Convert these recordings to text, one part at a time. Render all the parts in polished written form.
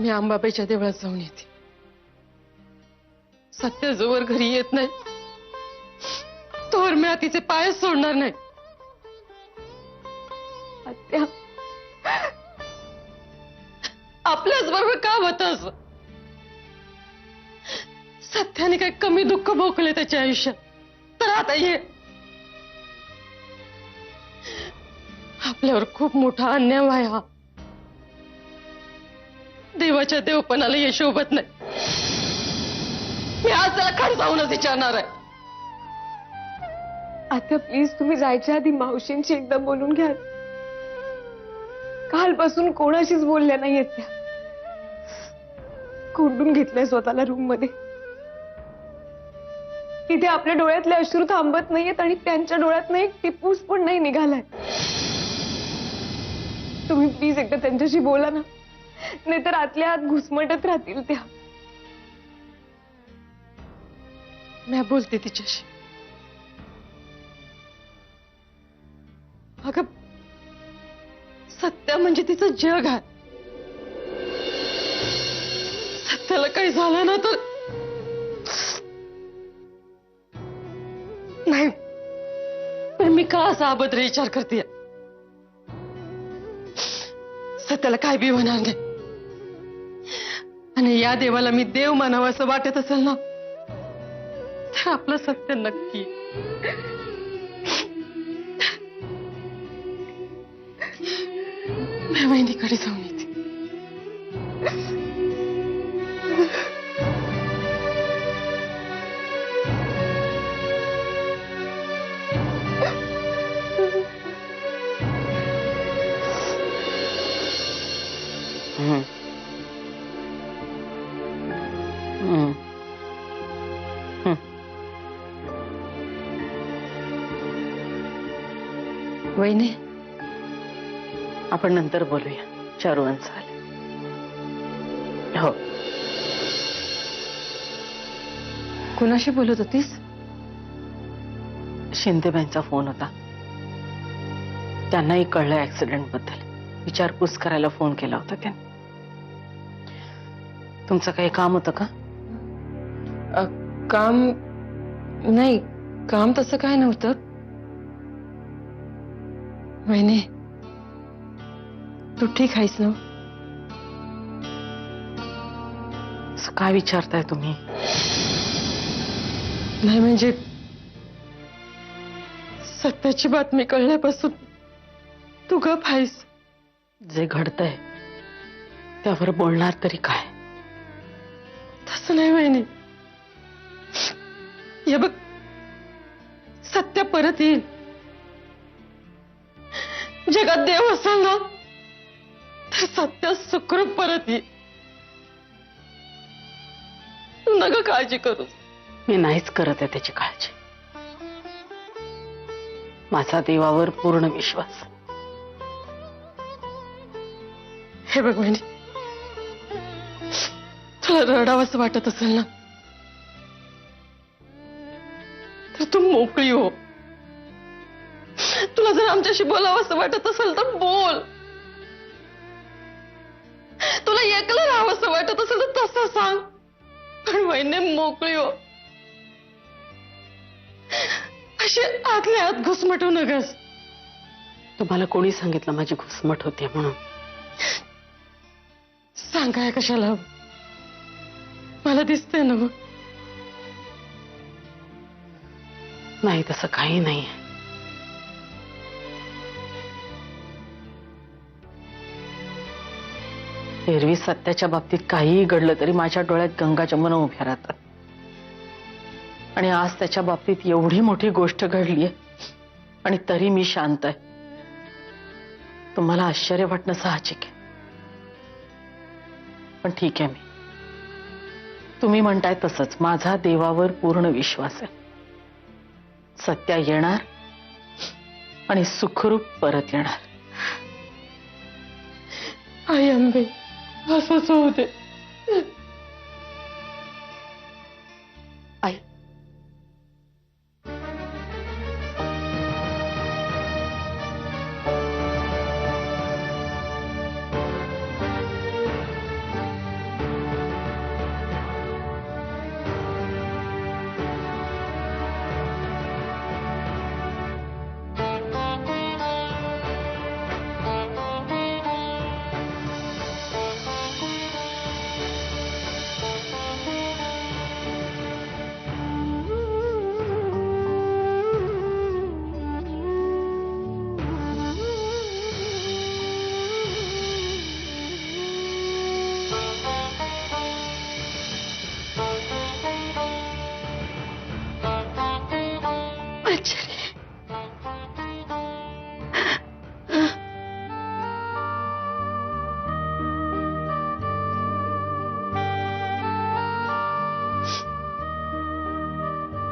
मी अंबाबाईच्या देवळात जाऊन येते. सत्य जोवर घरी येत नाही तोवर मी तिचे पाय सोडणार नाही. आत्या, आपल्याच बरोबर का होतं असं? सत्याने काही कमी दुःख भोगले त्याच्या आयुष्यात, तर आता हे आपल्यावर खूप मोठा अन्याय आहे हा. देवाच्या देवपणाला हे शोभत नाही. मी आज त्याला खड जाऊनच विचारणार आहे. आत्या प्लीज तुम्ही जायच्या आधी मावशींशी एकदा बोलून घ्या. कालपासून कोणाशीच बोलल्या नाहीयेत त्या. कोंडून घेतलंय स्वतःला रूम मध्ये. तिथे आपल्या डोळ्यातले अश्रू थांबत नाहीयेत आणि त्यांच्या डोळ्यात एक टिपूस पण नाही निघालाय. तुम्ही प्लीज एकदा त्यांच्याशी बोला ना, नाहीतर आतल्या आत घुसमटत राहतील त्या. मी बोलते तिच्याशी. अगं सत्य म्हणजे तिचं जग आहे. सत्याला काही झालं ना तर नाही, पण मी का असा अभद्र विचार करते? सत्याला काय बी होणार नाही. आणि या देवाला मी देव मानावं असं वाटत असेल ना, तर आपलं सत्य नक्की. मी वहिनीकडे जाऊन येते. वहिनी, आपण नंतर बोलूया. चारुवन चालेल. हो. कुणाशी बोलत होतीस? शिंदेबाईंचा फोन होता. त्यांनाही कळलं ऍक्सिडेंट बद्दल. विचारपूस करायला फोन केला होता त्यांनी. तुमचं काही काम होतं का? काम नाही, काम तसं काय नव्हतं. वहिनी, तू ठीक आहेस ना? काय विचारताय तुम्ही? नाही म्हणजे सत्याची बातमी कळल्यापासून तू गप आहेस. जे घडतंय त्यावर बोलणार तरी काय? तसं नाही वहिनी. हे बघ, सत्य परत येईल. जगात देव असेल ना तर सत्य सुखरूप परत येईल. तू नका काळजी करू. मी नाहीच करत आहे त्याची काळजी. माझा देवावर पूर्ण विश्वास. हे बघ वहिनी, तुला रडावंसं वाटत असेल ना तर तू मोकळी हो. तुला जर आमच्याशी बोलावंसं वाटत असेल तर बोल. तुला एकलं राहावंसं वाटत असेल तर तसं सांग. पण वहिनी मोकळी हो. अशी आतल्या आत घुसमटू नकस. तुम्हाला कोणी सांगितलं माझी घुसमट होते म्हणून? सांगाय कशाला? मला दिसतंय ना. नाही तसं काही नाही. एरवी सत्याच्या बाबतीत काहीही घडलं तरी माझ्या डोळ्यात गंगाजमुना उभ्या राहतात. आणि आज त्याच्या बाबतीत एवढी मोठी गोष्ट घडलीय आणि तरी मी शांत आहे. तुम्हाला आश्चर्य वाटणं साहजिक आहे. पण ठीक आहे, तुम्ही म्हणताय तसंच माझा देवावर पूर्ण विश्वास आहे. सत्या येणार आणि सुखरूप परत येणार. आई अंबे, असंच होऊ दे. आई,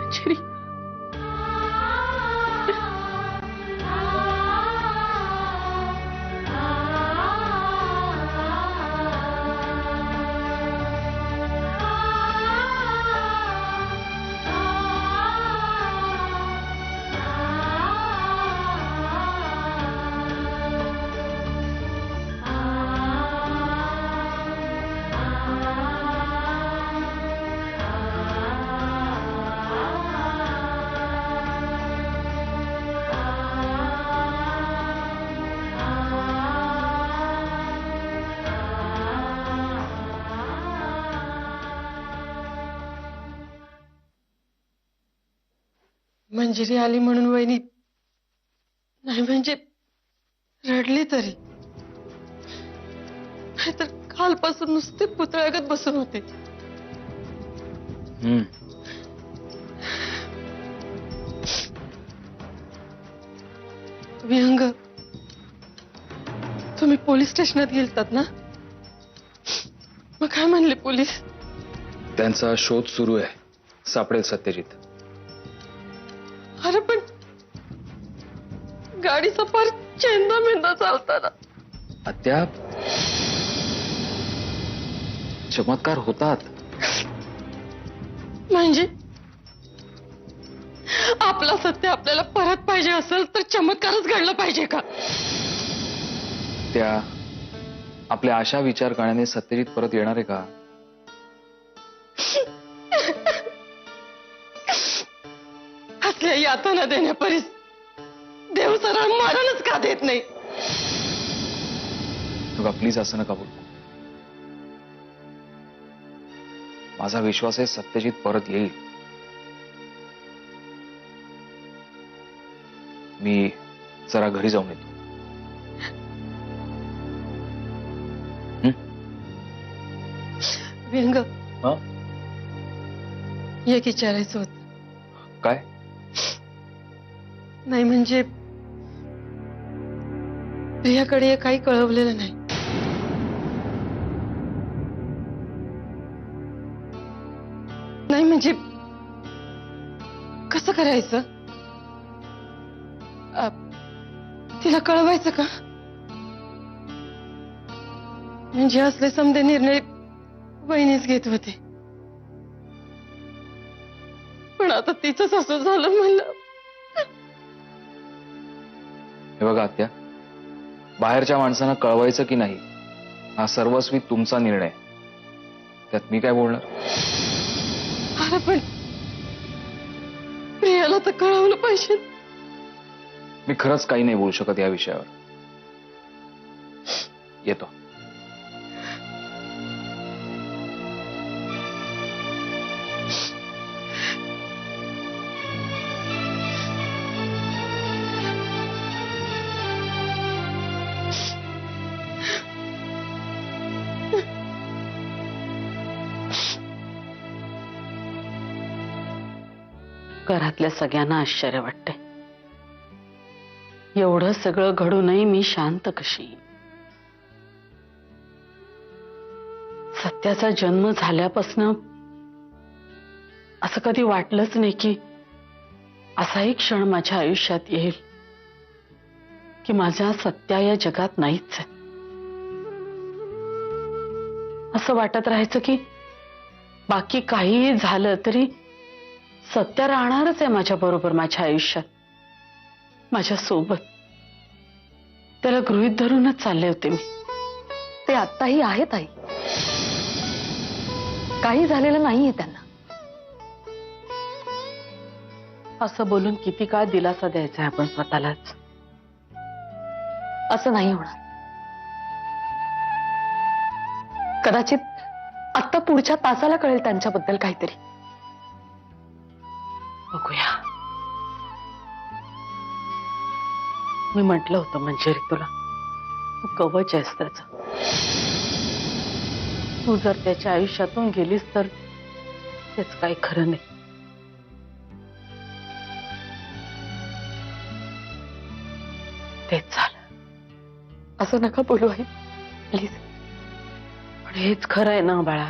मंजिरी, मंजिरी आली म्हणून वहिनी नाही म्हणजे रडली तरी, नाहीतर कालपासून नुसते पुतळ्यागत बसून होते. विहंग, तुम्ही पोलीस स्टेशनात गेलतात ना? मग काय म्हणले पोलीस? त्यांचा शोध सुरू आहे, सापडेल सत्यजित. अरे पण गाडीचा फार चेंदा मेंदा चालताना. आत्या, चमत्कार होतात. म्हणजे आपला सत्य आपल्याला परत पाहिजे असेल तर चमत्कारच घडला पाहिजे का? त्या आपल्या अशा विचार करण्याने सत्यजित परत येणार आहे का? असल्या यातना देण्यापरीस देव सरळ मरणच का देत नाही? तुला प्लीज असं नका बोलू. माझा विश्वास आहे सत्यजित परत येईल. मी जरा घरी जाऊन येतो. विहंग, हा? एक विचारायचं होत. काय? नाही म्हणजे प्रियाकडे काही कळवलेलं नाही. नाही म्हणजे कसं करायचं? तिला कळवायचं का? म्हणजे असले समजे निर्णय वहिनीच घेत होते, पण आता तिचंच असं झालं म्हणलं. हे बघा आत्या, बाहेरच्या माणसांना कळवायचं की नाही हा सर्वस्वी तुमचा निर्णय. त्यात मी काय बोलणार? अरे पण प्रियाला तर कळवलं पाहिजे. मी खरंच काही नाही बोलू शकत या विषयावर. येतो. घरातल्या सगळ्यांना आश्चर्य वाटतंय. एवढं सगळं घडूनही मी शांत कशी? सत्याचा जन्म झाल्यापासून असं कधी वाटलंच नाही की असाही क्षण माझ्या आयुष्यात येईल की माझ्या सत्या या जगात नाहीच आहे. असं वाटत राहायचं की बाकी काहीही झालं तरी सत्य राहणारच आहे माझ्या बरोबर, माझ्या आयुष्यात, माझ्या सोबत. त्याला गृहीत धरूनच चालले होते मी. ते आत्ताही आहेत आई, काही झालेलं नाहीये त्यांना. असं बोलून किती काळ दिलासा द्यायचा आहे आपण स्वतःलाच? असं नाही होणार. कदाचित आत्ता पुढच्या तासाला कळेल त्यांच्याबद्दल काहीतरी. बघूया. मी म्हटलं होतं मंजिरी तुला, तू कवच आहेस त्याचं. तू जर त्याच्या आयुष्यातून गेलीस तर त्याच काही खरं नाही. तेच झालं. असं नका बोलू आई, प्लीज. पण हेच खरं आहे ना बाळा.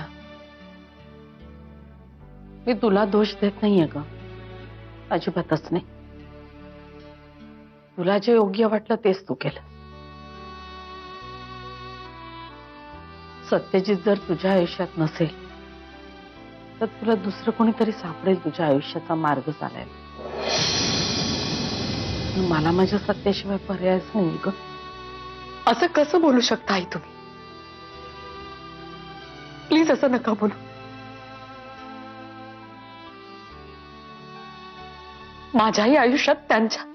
मी तुला दोष देत नाहीये ग, अजिबातच नाही. तुला जे योग्य वाटलं तेच तू केलं. सत्यजित जर तुझ्या आयुष्यात नसेल तर तुला दुसरं कोणीतरी सापडेल तुझ्या आयुष्याचा मार्ग चालायला. मला माझ्या सत्याशिवाय पर्यायच नाही ग. असं कसं बोलू शकता आई तुम्ही? प्लीज असं नका बोलू. माझ्याही आयुष्यात त्यांच्या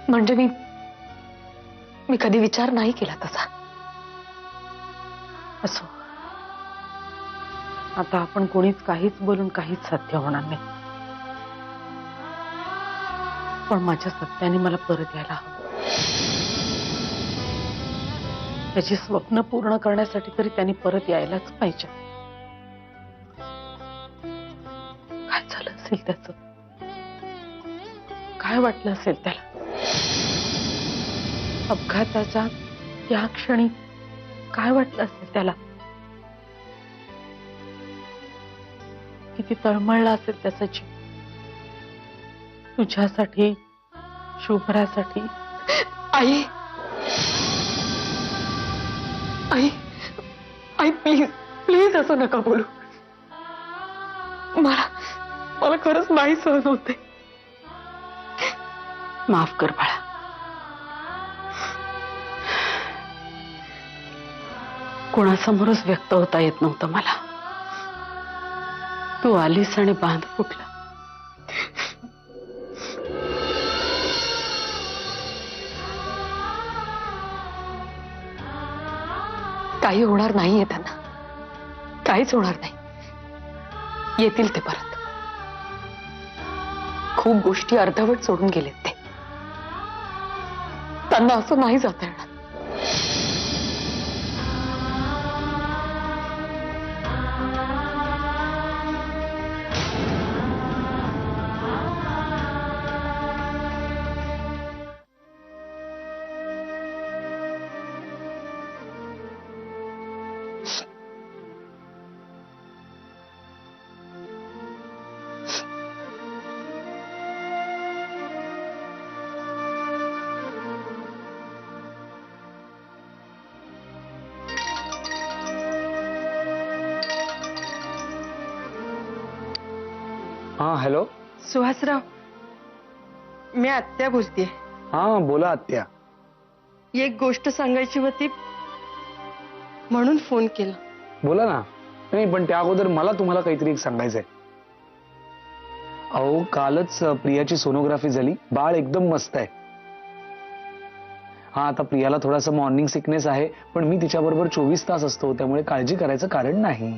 म्हणजे मी कधी विचार नाही केला तसा. असो, आता आपण कोणीच काहीच बोलून काहीच सत्य होणार नाही. पण माझ्या सत्याने मला परत यायला हवं. त्याची स्वप्न पूर्ण करण्यासाठी तरी त्यांनी परत यायलाच पाहिजे. काय झालं असेल त्याचं? काय वाटलं असेल त्याला? अपघाताच्या या क्षणी काय वाटलं असेल त्याला? किती तळमळला असेल त्याचा जीव तुझ्यासाठी, शुभ्रासाठी. आई आई आई प्लीज प्लीज असं नका बोलू. मला खरंच नाही सहन होते. माफ कर बाळा. कोणासमोरच व्यक्त होता येत नव्हतं मला. तू आलीस आणि बांध फुटला. काही होणार नाहीये त्यांना, काहीच होणार नाही. येतील ते परत. खूप गोष्टी अर्धवट सोडून गेलेत ते. त्यांना असं नाही जाता येणार. हाँ हेलो. सुहासराव, मी आत्या बोलतेय. हाँ बोला आत्या. एक गोष्ट सांगायची होती म्हणून फोन केला. बोला ना. नाही पण त्या अगोदर मला तुम्हाला काहीतरी एक सांगायचंय. अहो कालच प्रियाची सोनोग्राफी झाली. बाळ एकदम मस्त आहे. हा आता प्रियाला थोडासा मॉर्निंग सिकनेस आहे पण मी तिच्याबरोबर 24 तास असतो त्यामुळे काळजी करायचं कारण नाही.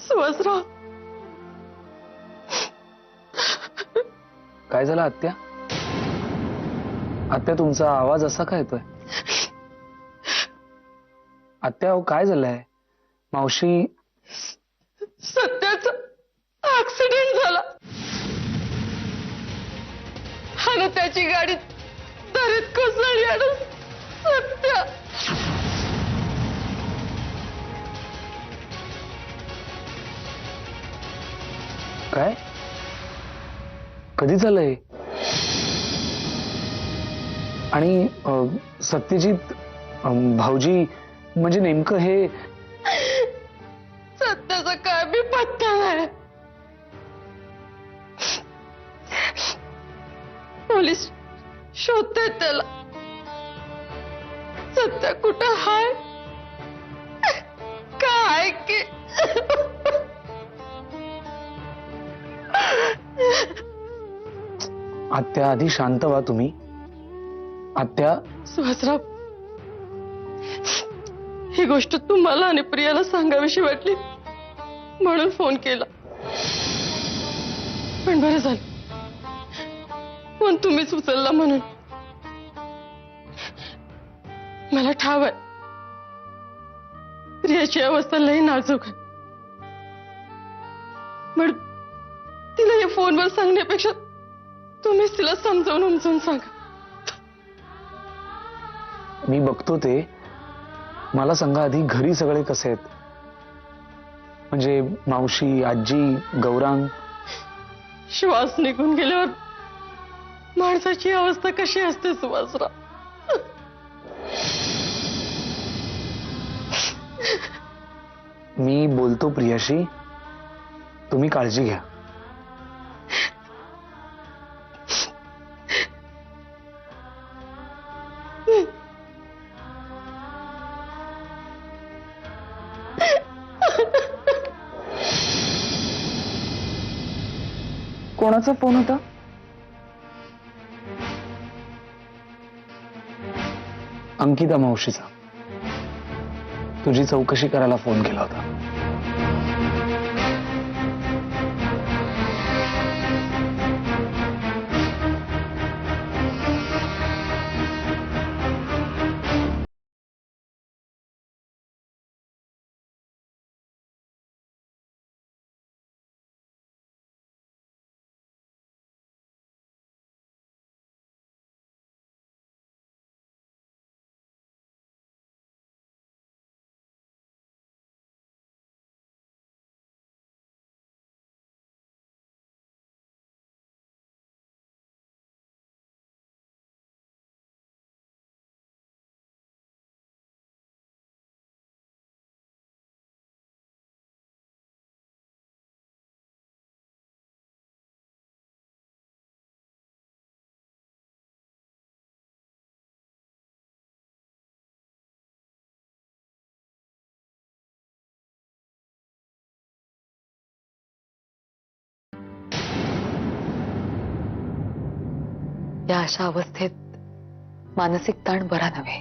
सुहासराव, काय झालं आत्या? आत्या तुमचा आवाज असा का येतोय? आत्या अहो काय झालंय? मावशी. सत्याचा ऍक्सिडेंट झाला आणि त्याची गाडी दरीत कोसळली आणि सत्या. काय? कधी झालंय? आणि सत्यजित भाऊजी म्हणजे नेमकं हे? सत्याचा काय बी पत्ता नाही. पोलीस शोधतायत त्याला. सत्या कुठं हाय काय की? आत्या आधी शांत व्हा तुम्ही. आत्या. सुहासराव, ही गोष्ट तुम्हाला आणि प्रियाला सांगावीशी वाटली म्हणून फोन केला. पण बरं झालं फोन तुम्हीच उचलला म्हणून. मला ठाव आहे प्रियाची अवस्था लई नाजूक आहे, पण तिला या फोनवर सांगण्यापेक्षा तुम्हीच तिला समजावून उमजून सांगा. मी बघतो ते. मला सांगा आधी घरी सगळे कसे आहेत, म्हणजे मावशी, आजी, गौरांग. श्वास निघून गेल्यावर माणसाची अवस्था कशी असते सुभाषराव? मी बोलतो प्रियाशी, तुम्ही काळजी घ्या. कोणाचा फोन होता? अंकिता मावशीचा. तुझी चौकशी करायला फोन केला होता. या अशा अवस्थेत मानसिक ताण बरा नव्हे.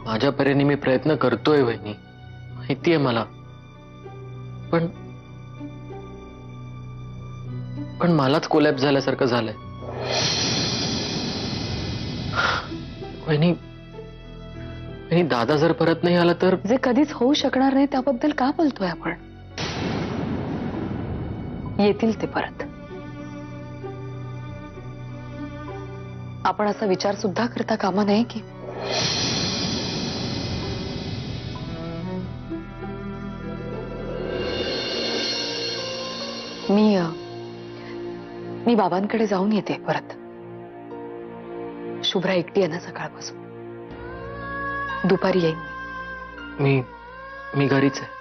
माझ्या परीने मी प्रयत्न करतोय वहिनी, माहितीये मला, पण मलाच कोलॅप्स झाल्यासारखं झालंय. वहिनी, दादा जर परत नाही आला तर? जे कधीच होऊ शकणार नाही त्याबद्दल का बोलतोय आपण? येतील ते परत. आपण असा विचार सुद्धा करता कामा नये की मी बाबांकडे जाऊन येते परत. शुभ्रा एकटी आहे ना सकाळपासून. दुपारी येईन. मी घरीच आहे.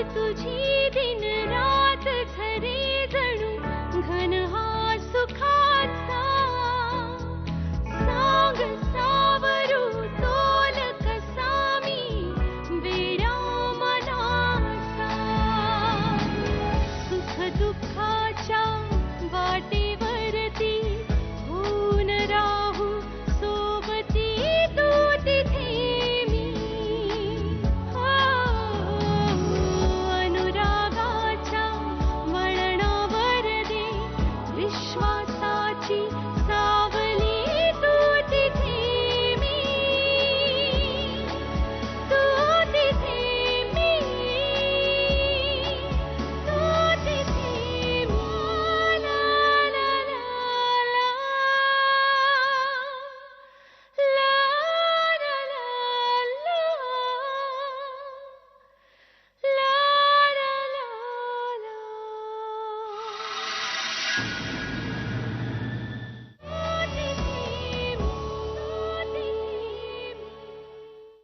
तुझी दिन रात झरे जणू घन हा सुखाचा सांग